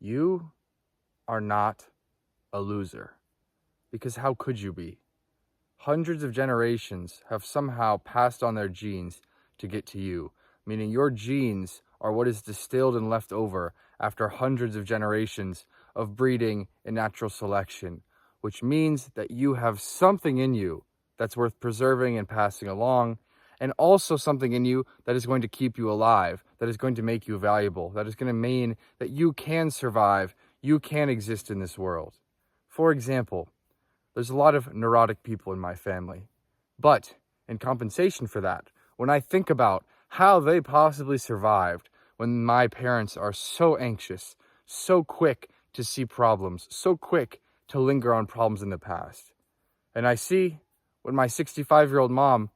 You are not a loser, because how could you be? Hundreds of generations have somehow passed on their genes to get to you, meaning your genes are what is distilled and left over after hundreds of generations of breeding and natural selection, which means that you have something in you that's worth preserving and passing along, and also something in you that is going to keep you alive, that is going to make you valuable, that is going to mean that you can survive, you can exist in this world. For example, there's a lot of neurotic people in my family, but in compensation for that, when I think about how they possibly survived when my parents are so anxious, so quick to see problems, so quick to linger on problems in the past, and I see when my 65-year-old mom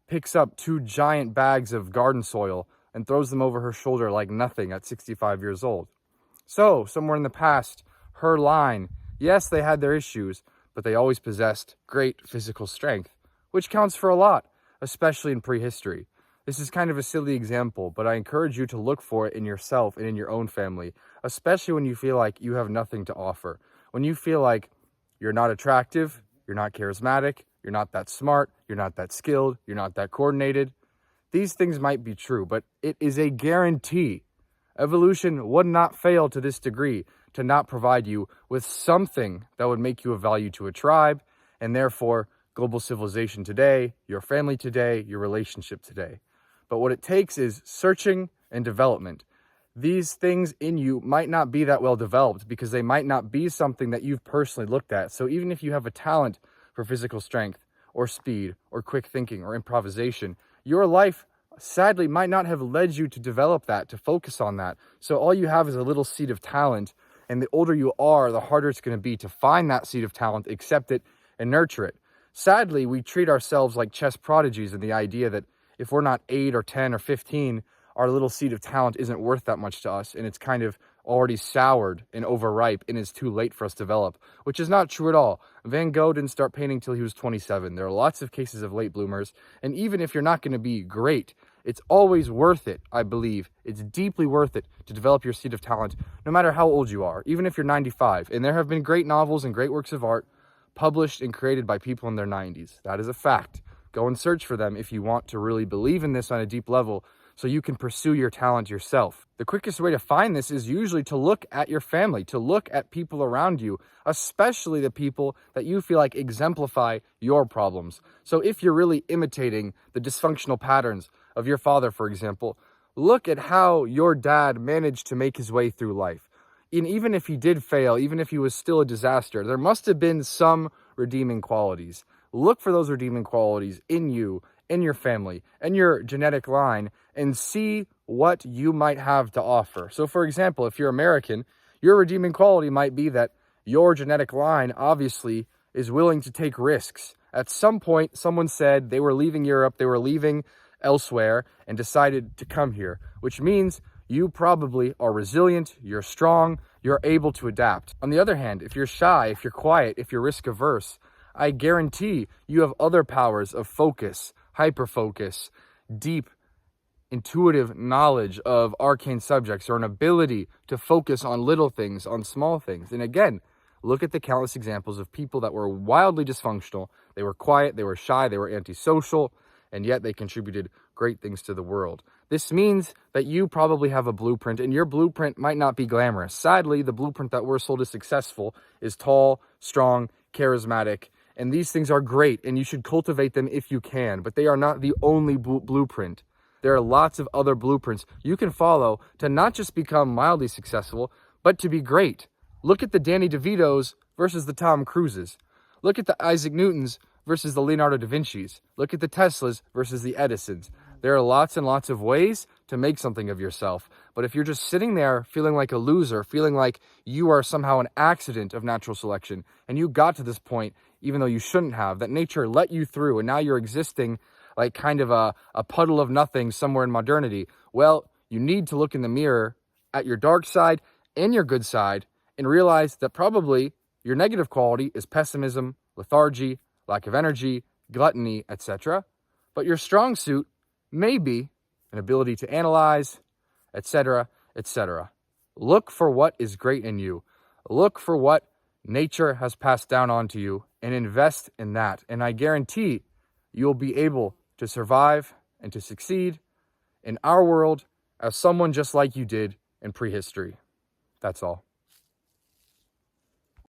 picks up 2 giant bags of garden soil and throws them over her shoulder like nothing at 65 years old. So, somewhere in the past, her line, yes, they had their issues, but they always possessed great physical strength, which counts for a lot, especially in prehistory. This is kind of a silly example, but I encourage you to look for it in yourself and in your own family, especially when you feel like you have nothing to offer. When you feel like you're not attractive, you're not charismatic, you're not that smart, you're not that skilled, you're not that coordinated. These things might be true, but it is a guarantee. Evolution would not fail to this degree to not provide you with something that would make you of value to a tribe, and therefore global civilization today, your family today, your relationship today. But what it takes is searching and development. These things in you might not be that well developed because they might not be something that you've personally looked at. So even if you have a talent for physical strength or speed or quick thinking or improvisation, your life sadly might not have led you to develop that, to focus on that. So all you have is a little seed of talent, and the older you are, the harder it's going to be to find that seed of talent, accept it, and nurture it. Sadly, we treat ourselves like chess prodigies in the idea that if we're not 8 or 10 or 15, our little seed of talent isn't worth that much to us, and it's kind of already soured and overripe, and it's too late for us to develop, which is not true at all. Van Gogh didn't start painting till he was 27. There are lots of cases of late bloomers, and even if you're not going to be great, it's always worth it, I believe. It's deeply worth it to develop your seed of talent, no matter how old you are, even if you're 95. And there have been great novels and great works of art published and created by people in their 90s. That is a fact. Go and search for them if you want to really believe in this on a deep level, so you can pursue your talent yourself. The quickest way to find this is usually to look at your family, to look at people around you, especially the people that you feel like exemplify your problems. So if you're really imitating the dysfunctional patterns of your father, for example, look at how your dad managed to make his way through life. And even if he did fail, even if he was still a disaster, there must have been some redeeming qualities. Look for those redeeming qualities in you, in your family, in your genetic line, and see what you might have to offer. So for example, if you're American, your redeeming quality might be that your genetic line obviously is willing to take risks. At some point, someone said they were leaving Europe, they were leaving elsewhere, and decided to come here, which means you probably are resilient, you're strong, you're able to adapt. On the other hand, if you're shy, if you're quiet, if you're risk averse, I guarantee you have other powers of focus, hyperfocus, deep, intuitive knowledge of arcane subjects, or an ability to focus on little things, on small things. And again, look at the countless examples of people that were wildly dysfunctional. They were quiet, they were shy, they were antisocial, and yet they contributed great things to the world. This means that you probably have a blueprint, and your blueprint might not be glamorous. Sadly, the blueprint that we're sold as successful is tall, strong, charismatic, and these things are great, and you should cultivate them if you can, but they are not the only blueprint. There are lots of other blueprints you can follow to not just become mildly successful, but to be great. Look at the Danny DeVitos versus the Tom Cruises. Look at the Isaac Newtons versus the Leonardo da Vincis. Look at the Teslas versus the Edisons. There are lots and lots of ways to make something of yourself. But if you're just sitting there feeling like a loser, feeling like you are somehow an accident of natural selection, and you got to this point even though you shouldn't have, that nature let you through, and now you're existing like kind of a puddle of nothing somewhere in modernity, well, you need to look in the mirror at your dark side and your good side and realize that probably your negative quality is pessimism, lethargy, lack of energy, gluttony, etc. But your strong suit may be an ability to analyze, etc., etc. Look for what is great in you. Look for what nature has passed down onto you and invest in that. And I guarantee you'll be able to survive and to succeed in our world as someone just like you did in prehistory. That's all.